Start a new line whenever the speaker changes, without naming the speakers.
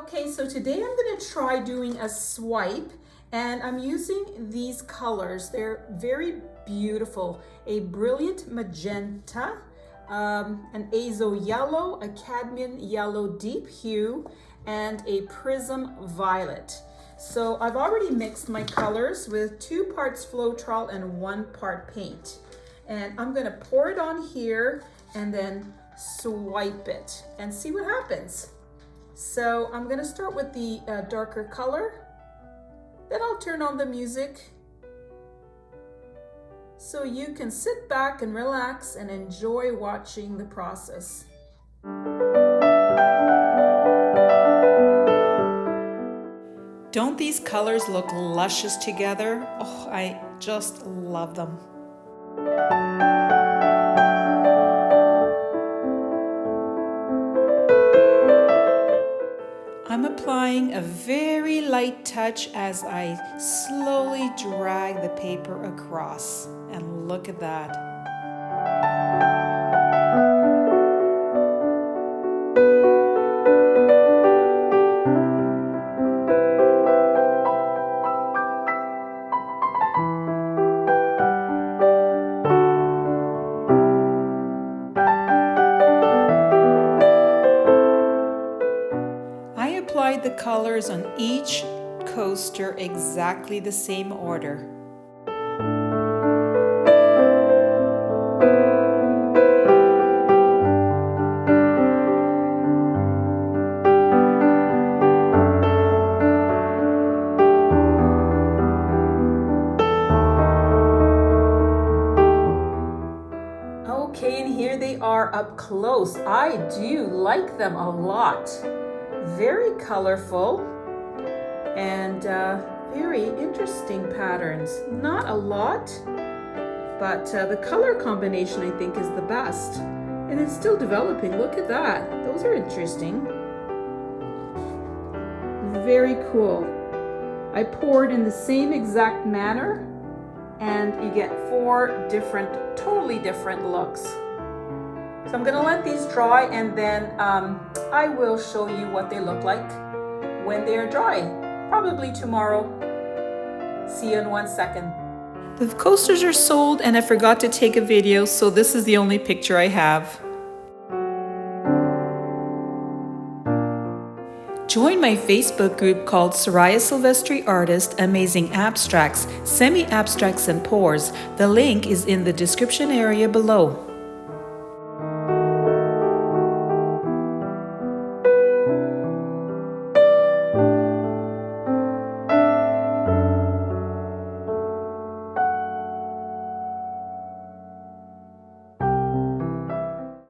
Okay, so today I'm going to try doing a swipe, and I'm using these colors. They're very beautiful. A brilliant magenta, an azo yellow, a cadmium yellow deep hue, and a prism violet. So I've already mixed my colors with 2 parts Floetrol and 1 part paint. And I'm going to pour it on here and then swipe it and see what happens. So I'm going to start with the darker color, then I'll turn on the music so you can sit back and relax and enjoy watching the process. Don't these colors look luscious together? Oh, I just love them. I'm applying a very light touch as I slowly drag the paper across. And look at that. I applied the colors on each coaster exactly the same order. Okay, and here they are up close. I do like them a lot. Very colorful and very interesting patterns. Not a lot, but the color combination I think is the best. And it's still developing. Look at that. Those are interesting. Very cool. I poured in the same exact manner and you get 4 different, totally different looks. So I'm going to let these dry and then I will show you what they look like when they are dry. Probably tomorrow. See you in 1 second. The coasters are sold and I forgot to take a video, so this is the only picture I have. Join my Facebook group called Soraya Silvestri Artist Amazing Abstracts, Semi-Abstracts and Pours. The link is in the description area below.